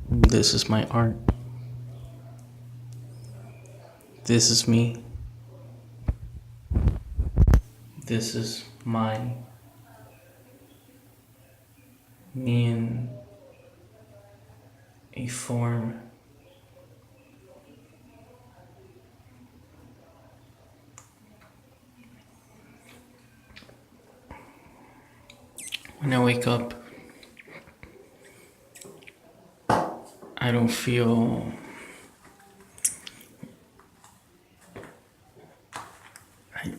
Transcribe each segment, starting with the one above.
This is my art. This is me. This is me in a form. When I wake up, I don't feel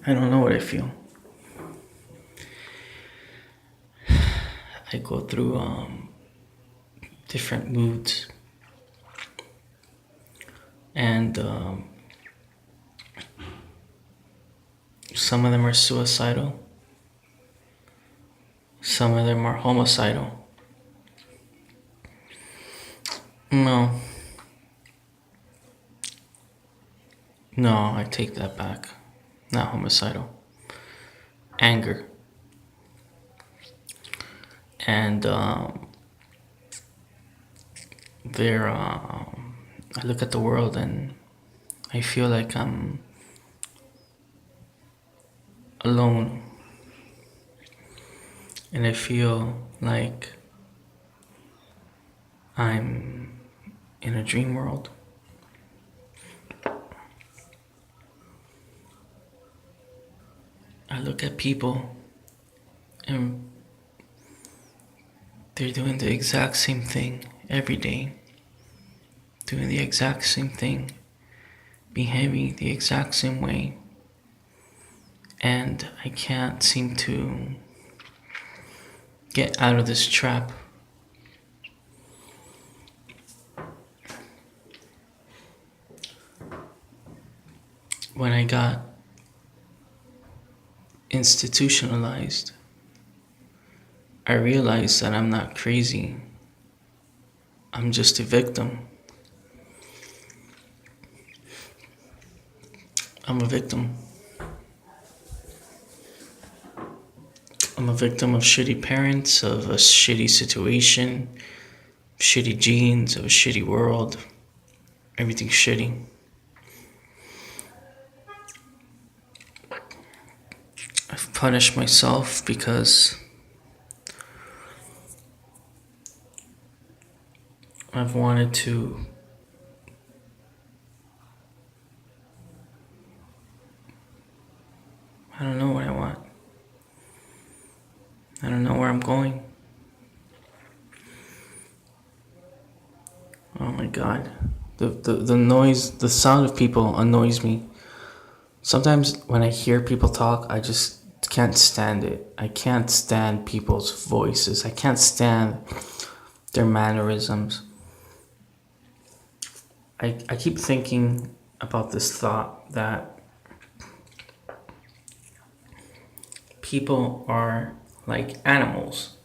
I don't know what I feel. I go through different moods, and some of them are suicidal, some of them are homicidal. No, I take that back. Not homicidal. Anger. And I look at the world and I feel like I'm alone. And I feel like I'm in a dream world. I look at people and they're doing the exact same thing every day, doing the exact same thing, behaving the exact same way, and I can't seem to get out of this trap. When I got institutionalized, I realized that I'm not crazy. I'm just a victim. I'm a victim. I'm a victim of shitty parents, of a shitty situation, shitty genes, of a shitty world. Everything's shitty. I've punished myself because I've wanted to I don't know what I want. I don't know where I'm going. Oh my God. The noise, the sound of people annoys me. Sometimes when I hear people talk, I just can't stand it. I can't stand people's voices. I can't stand their mannerisms. I keep thinking about this thought that people are like animals.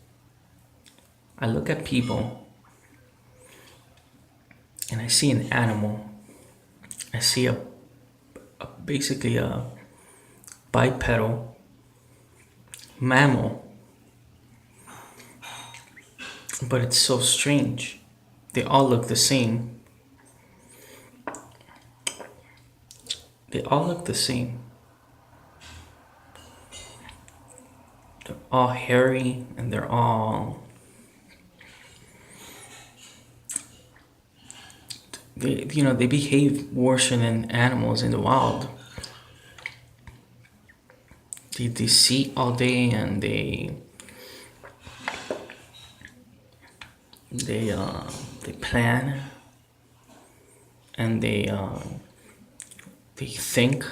I look at people and I see an animal. I see basically a bipedal mammal. But it's so strange. They all look the same. They all look the same. They're all hairy and they're all... They behave worse than animals in the wild. They see all day and they plan and they think.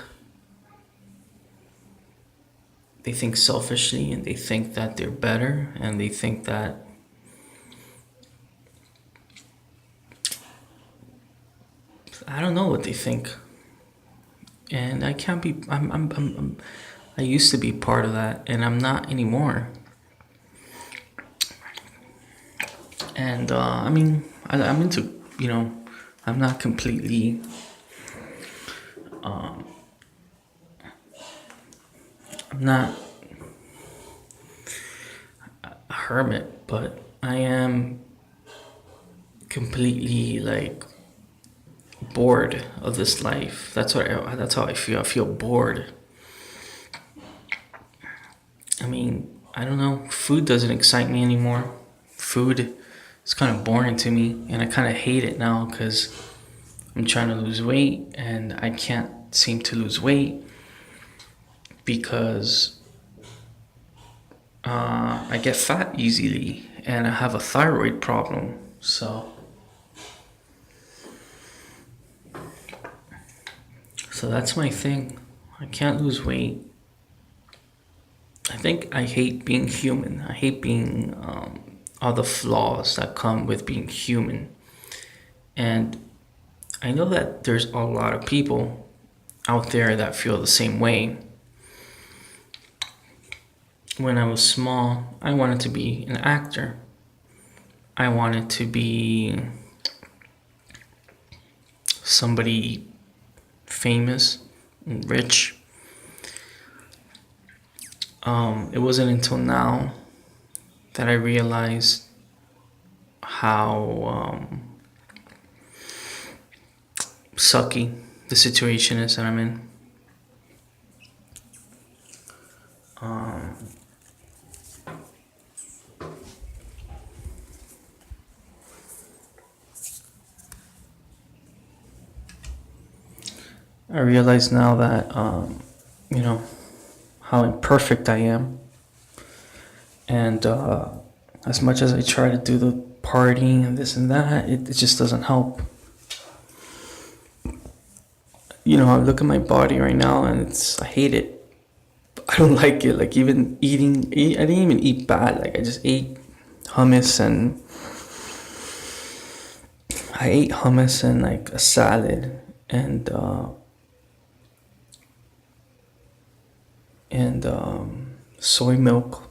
They think selfishly and they think that they're better and they think that I don't know what they think. And I can't be I used to be part of that and I'm not anymore. And I'm into, I'm not completely I'm not hermit, but I am completely like bored of this life. That's how I feel. I feel bored. I mean, I don't know. Food doesn't excite me anymore. Food is kind of boring to me, and I kind of hate it now because I'm trying to lose weight and I can't seem to lose weight because I get fat easily and I have a thyroid problem. So that's my thing. I can't lose weight. I think I hate being human. I hate being all the flaws that come with being human. And I know that there's a lot of people out there that feel the same way. When I was small, I wanted to be an actor. I wanted to be somebody famous and rich. It wasn't until now that I realized how sucky the situation is that I'm in. I realize now that, how imperfect I am. And as much as I try to do the partying and this and that, it just doesn't help. I look at my body right now and I hate it. I don't like it. Like even eating, I didn't even eat bad. Like I just ate hummus and like a salad and soy milk,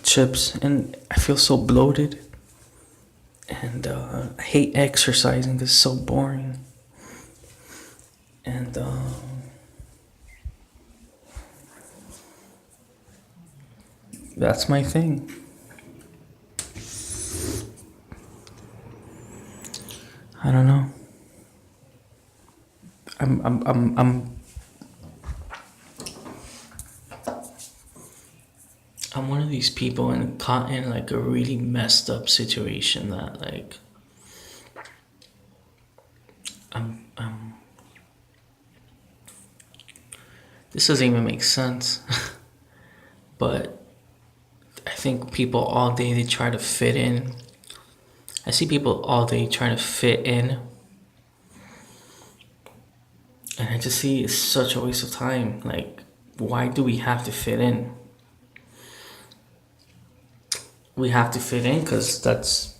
chips, and I feel so bloated. And I hate exercising because it's so boring. And that's my thing. I don't know. I'm one of these people caught in like a really messed up situation that like this doesn't even make sense. But I think people all day they try to fit in. I see people all day trying to fit in. And I just see it's such a waste of time. Like, why do we have to fit in? We have to fit in because that's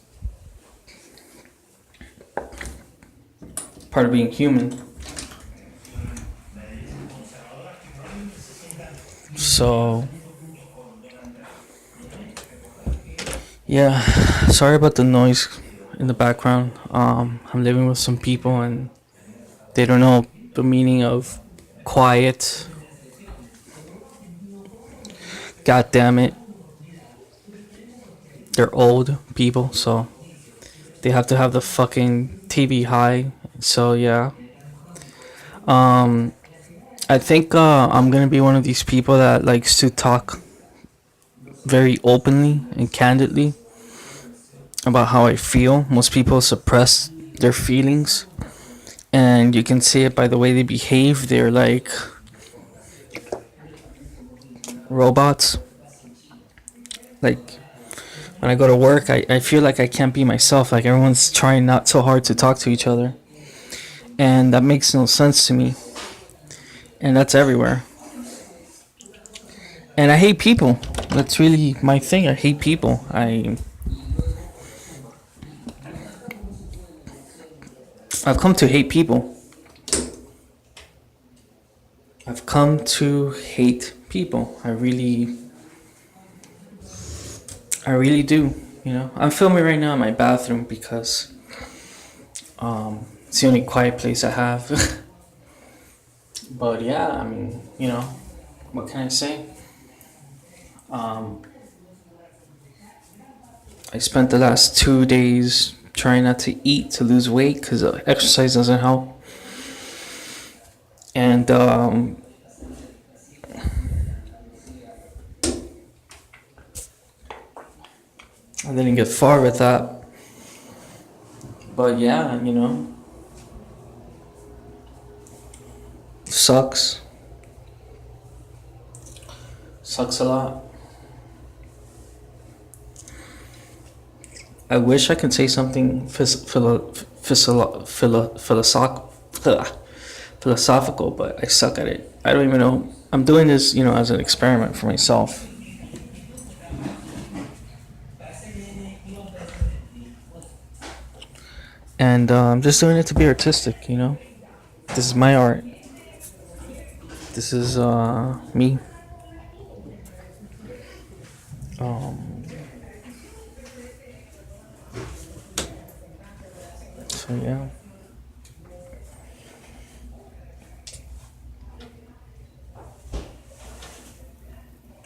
part of being human. So, yeah, sorry about the noise in the background. I'm living with some people and they don't know the meaning of quiet. God damn it. They're old people, so they have to have the fucking TV high. So yeah. I think I'm gonna be one of these people that likes to talk very openly and candidly about how I feel. Most people suppress their feelings, and you can see it by the way they behave. They're like robots. Like when I go to work, I feel like I can't be myself. Like everyone's trying not so hard to talk to each other, and that makes no sense to me. And that's everywhere. And I hate people. That's really my thing. I hate people. I've come to hate people. I've come to hate people. I really do. I'm filming right now in my bathroom because it's the only quiet place I have. But yeah, I mean, what can I say? I spent the last 2 days trying not to eat to lose weight because exercise doesn't help. And I didn't get far with that. But yeah, sucks. Sucks a lot. I wish I could say something philosophical, but I suck at it. I don't even know. I'm doing this, as an experiment for myself. And I'm just doing it to be artistic, This is my art. This is me. So yeah.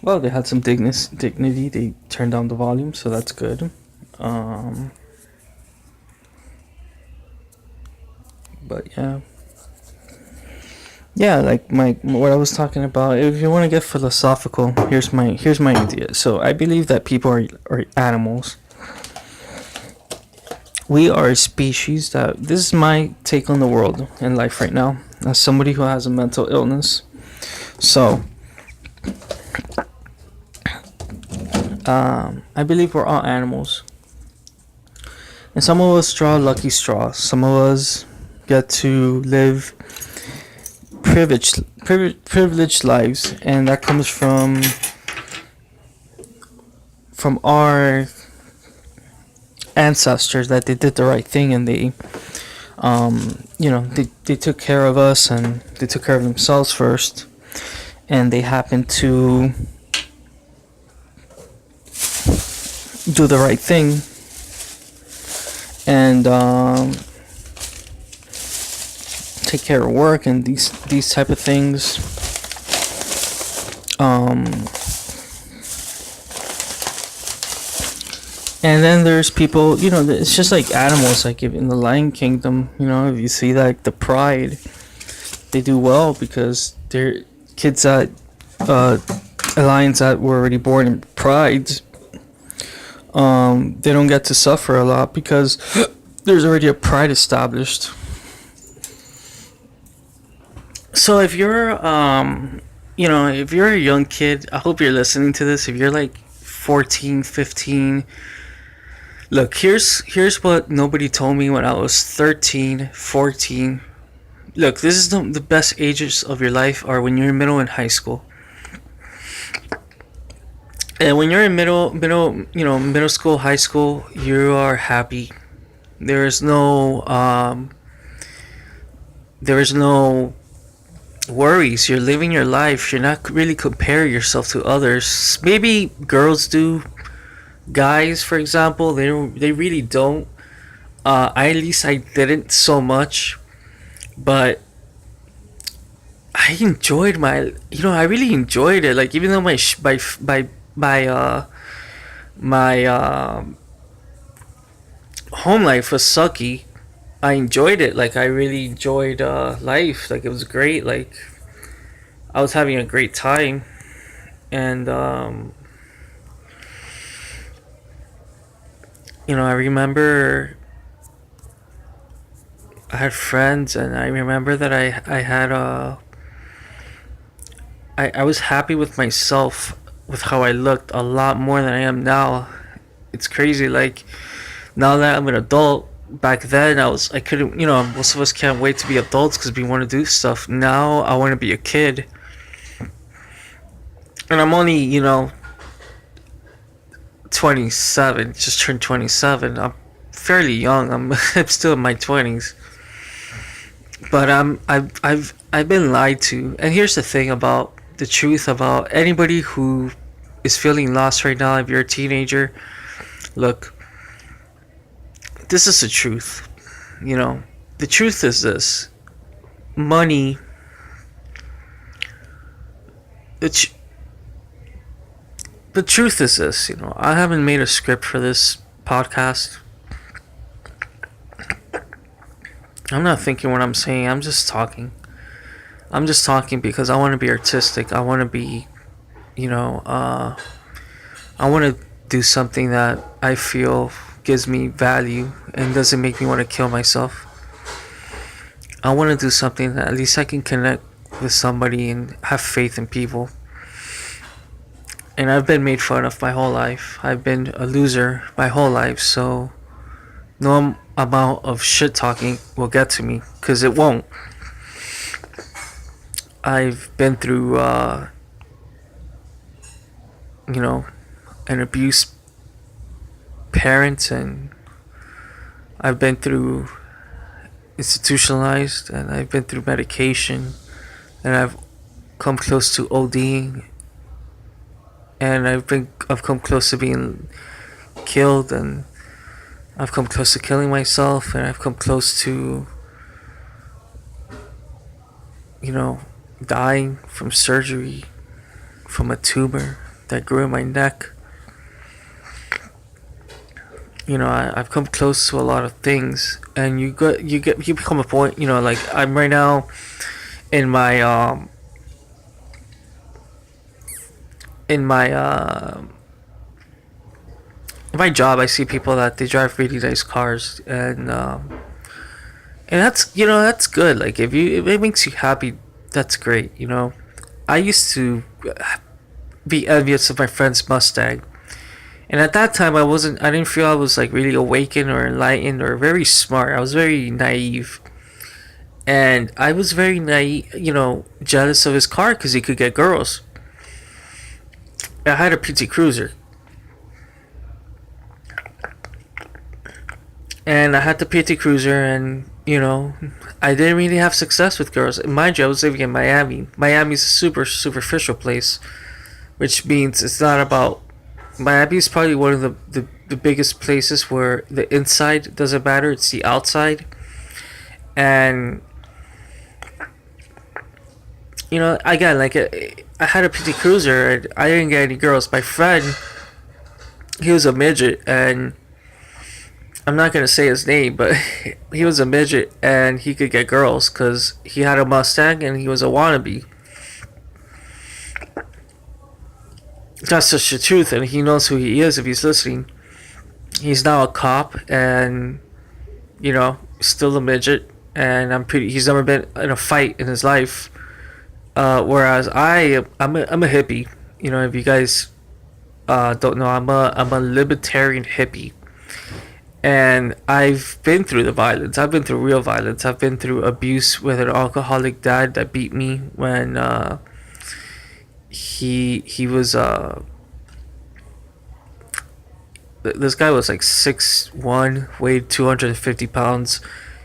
Well, they had some dignity. They turned down the volume, so that's good. But yeah, like what I was talking about. If you want to get philosophical, here's my idea. So I believe that people are animals. We are a species that. This is my take on the world and life right now, as somebody who has a mental illness. So I believe we're all animals, and some of us draw lucky straws. Some of us get to live privileged lives, and that comes from our ancestors, that they did the right thing, and they they took care of us, and they took care of themselves first, and they happened to do the right thing, and take care of work and these type of things. And then there's people, it's just like animals, like in the Lion Kingdom, if you see like the pride, they do well because they're kids that lions that were already born in prides. They don't get to suffer a lot because there's already a pride established. So if you're if you're a young kid, I hope you're listening to this. If you're like 14, 15, look, here's what nobody told me when I was 13, 14. Look, this is the best ages of your life are when you're in middle and high school. And when you're in middle school, high school, you are happy. There is no worries. You're living your life. You're not really comparing yourself to others. Maybe girls do. Guys, for example, they really don't. At least I didn't so much, but I enjoyed I really enjoyed it. Like, even though my home life was sucky, I enjoyed it. Like, I really enjoyed life. Like, it was great. Like, I was having a great time, and I remember I had friends, and I remember that I had I was happy with myself, with how I looked, a lot more than I am now. It's crazy. Like, now that I'm an adult, back then I couldn't, most of us can't wait to be adults because we want to do stuff. Now I want to be a kid, and I'm only 27, just turned 27. I'm fairly young. I'm still in my 20s, but I've been lied to. And here's the thing about the truth about anybody who is feeling lost right now. If you're a teenager, look, this is the truth. The truth is this: money. The truth is this. I haven't made a script for this podcast. I'm not thinking what I'm saying. I'm just talking. I'm just talking because I want to be artistic. I want to be, you know, I want to do something that I feel gives me value and doesn't make me want to kill myself. I want to do something that at least I can connect with somebody and have faith in people. And I've been made fun of my whole life. I've been a loser my whole life, so no amount of shit talking will get to me, because it won't. I've been through, an abused parent, and I've been through institutionalized, and I've been through medication, and I've come close to ODing, and I've come close to being killed, and I've come close to killing myself, and I've come close to, dying from surgery, from a tumor that grew in my neck. I've come close to a lot of things, and you become a point. Like I'm right now in my in my job. I see people that they drive really nice cars, and that's good. Like if it makes you happy, that's great. I used to be envious of my friend's Mustang. And at that time, I didn't feel I was like really awakened or enlightened or very smart. I was very naive. And I was very naive, jealous of his car because he could get girls. I had a PT Cruiser. And I had the PT Cruiser, and, I didn't really have success with girls. Mind you, I was living in Miami. Miami's a super superficial place, which means it's not about. Miami is probably one of the biggest places where the inside doesn't matter, it's the outside. And, again, like, I had a PT Cruiser, and I didn't get any girls. My friend, he was a midget, and I'm not going to say his name, but he was a midget, and he could get girls because he had a Mustang, and he was a wannabe. That's just the truth, and he knows who he is if he's listening. He's now a cop, and still a midget, and he's never been in a fight in his life. Whereas I'm a hippie. If you guys don't know, I'm a libertarian hippie, and I've been through the violence. I've been through real violence. I've been through abuse with an alcoholic dad that beat me when he was this guy was like 6'1", weighed 250 pounds.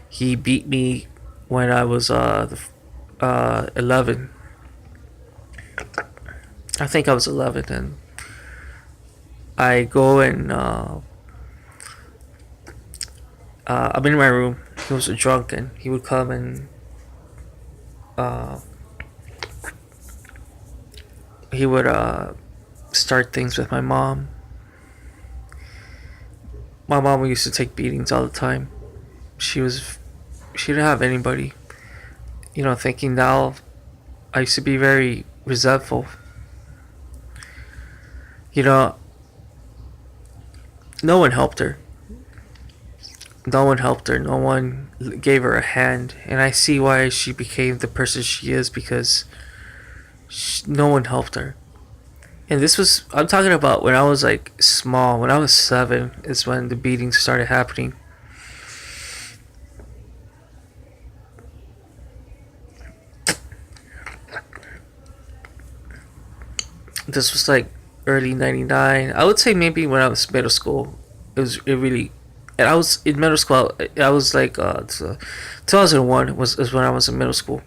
He beat me when I was 11. I think I was 11, and I go and I'm in my room. He was drunk, and he would come and he would start things with my mom. My mom used to take beatings all the time. She didn't have anybody. Thinking now, I used to be very resentful. No one helped her. No one helped her. No one gave her a hand. And I see why she became the person she is, because no one helped her. And I'm talking about when I was like small. When I was 7 is when the beatings started happening. This was like early 99. I would say maybe when I was middle school. And I was in middle school. I was like 2001 is when I was in middle school.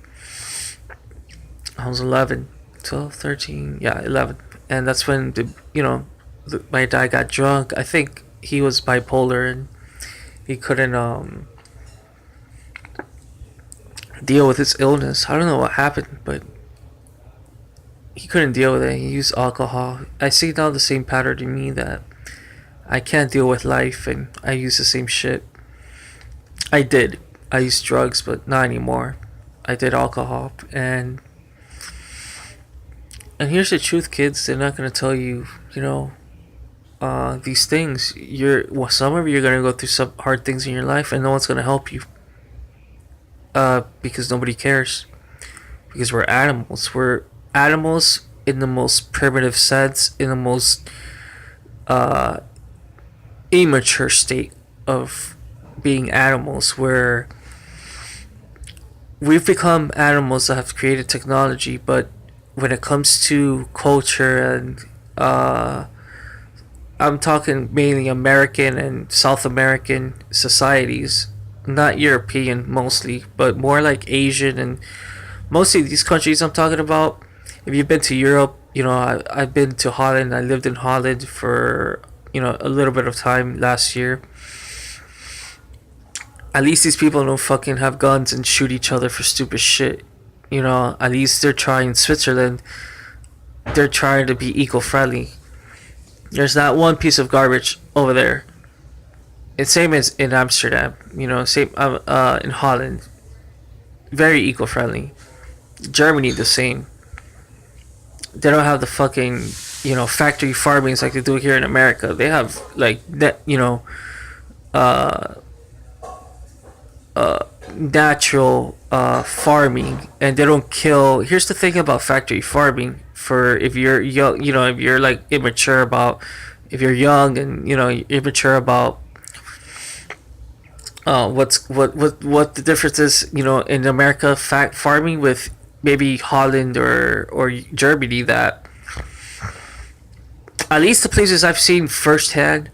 I was 11, 12, 13, yeah, 11. And that's when my dad got drunk. I think he was bipolar, and he couldn't deal with his illness. I don't know what happened, but he couldn't deal with it. He used alcohol. I see now the same pattern in me, that I can't deal with life and I use the same shit. I did. I used drugs, but not anymore. I did alcohol, and here's the truth, kids. They're not gonna tell you, these things. Some of you are gonna go through some hard things in your life, and no one's gonna help you. Because nobody cares. Because we're animals. We're animals in the most primitive sense, in the most immature state of being animals, where we've become animals that have created technology, but when it comes to culture and I'm talking mainly American and South American societies, not European mostly, but more like Asian and mostly these countries I'm talking about. If you've been to Europe, I've been to Holland. I lived in Holland for a little bit of time last year. At least these people don't fucking have guns and shoot each other for stupid shit. At least they're trying. Switzerland, they're trying to be eco-friendly. There's not one piece of garbage over there. It's same as in Amsterdam. Same in Holland. Very eco-friendly. Germany, the same. They don't have the fucking factory farmings like they do here in America. They have like that natural farming, and they don't kill. Here's the thing about factory farming: for if you're young, if you're like immature about, if you're young and immature about what the difference is, in America farming with maybe Holland or Germany, that at least the places I've seen firsthand.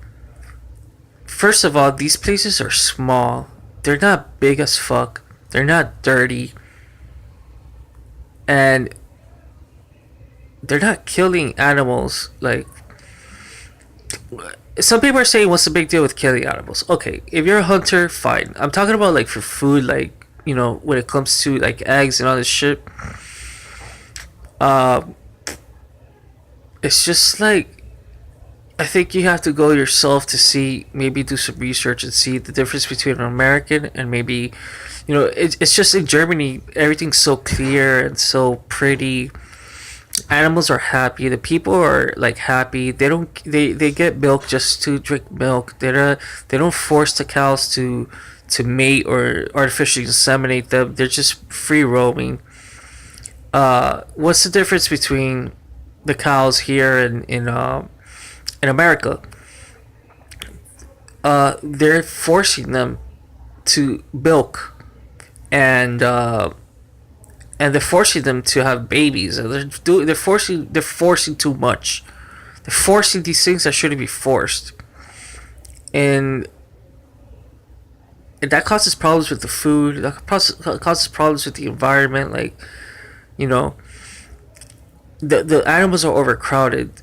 First of all, these places are small. They're not big as fuck. They're not dirty. And they're not killing animals. Like, some people are saying, what's the big deal with killing animals? Okay, if you're a hunter, fine. I'm talking about like for food, like, when it comes to like eggs and all this shit. It's just like, I think you have to go yourself to see, maybe do some research and see the difference between an American and maybe, it's just in Germany, everything's so clear and so pretty. Animals are happy. The people are like happy. They get milk just to drink milk. They don't force the cows to mate or artificially inseminate them. They're just free roaming. What's the difference between the cows here and in America? They're forcing them to milk, and they're forcing them to have babies. They're forcing too much. They're forcing these things that shouldn't be forced, and that causes problems with the food. That causes problems with the environment. Like, the animals are overcrowded.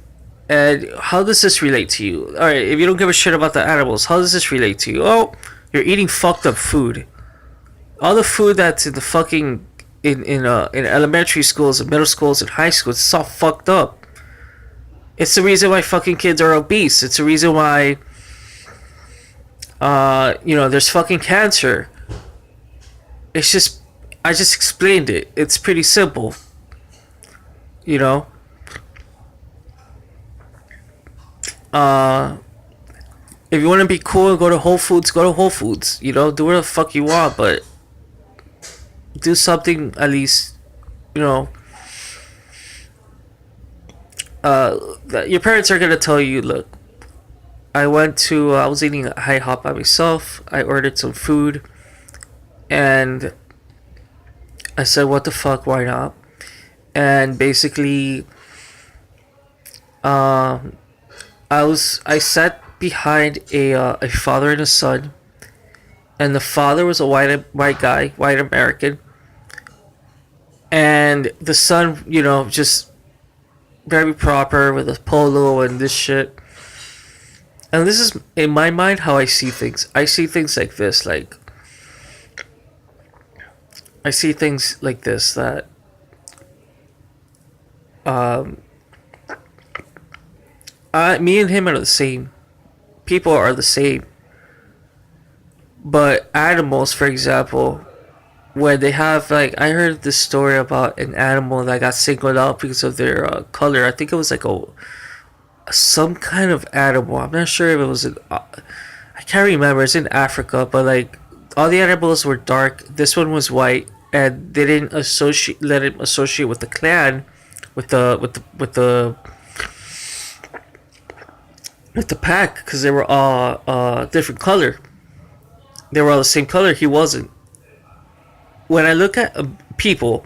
And how does this relate to you? Alright, if you don't give a shit about the animals, how does this relate to you? Oh, you're eating fucked up food. All the food that's in the fucking in elementary schools and middle schools and high schools, it's all fucked up. It's the reason why fucking kids are obese. It's the reason why there's fucking cancer. It's just, I just explained it. It's pretty simple. If you want to be cool and go to Whole Foods, go to Whole Foods. Do whatever the fuck you want, but do something at least, your parents are gonna tell you, look, I was eating a IHOP by myself. I ordered some food, and I said, what the fuck, why not? And basically, I sat behind a father and a son, and the father was a white guy, white American, and the son, just very proper with a polo and this shit. And this is, in my mind, how I see things. I see things like this, like, I see things like this, that me and him are the same. people are the same. But animals, for example, when they have like, I heard this story about an animal that got singled out because of their color. I think it was like a some kind of animal. I'm not sure if it was I can't remember. It's in Africa, but like all the animals were dark. This one was white, and they didn't associate let it associate with the clan, with the pack, because they were all different color. They were all the same color. He wasn't. When I look at people,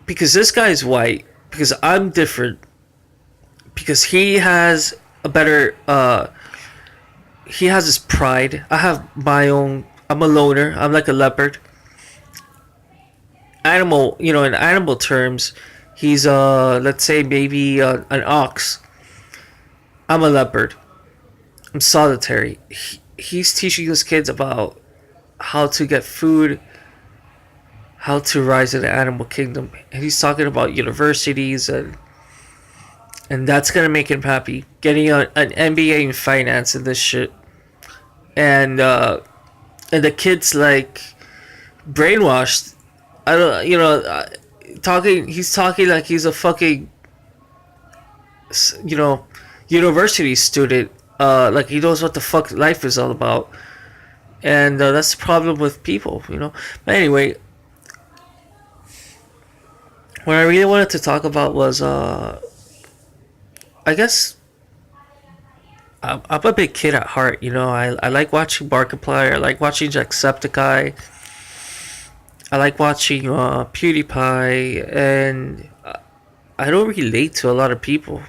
because this guy is white, because I'm different, because he has a better he has his pride. I have my own. I'm a loner. I'm like a leopard. Animal, in animal terms, he's let's say maybe an ox. I'm a leopard. I'm solitary. He's teaching his kids about how to get food, how to rise in the animal kingdom, and he's talking about universities, and that's gonna make him happy. Getting an MBA in finance and this shit, and the kids like brainwashed. I don't, talking. He's talking like he's a fucking, you know, university student. Like he knows what the fuck life is all about, and that's the problem with people. But anyway, what I really wanted to talk about was, I guess I'm a big kid at heart. I like watching Markiplier. I like watching Jacksepticeye. I like watching PewDiePie, and I don't relate to a lot of people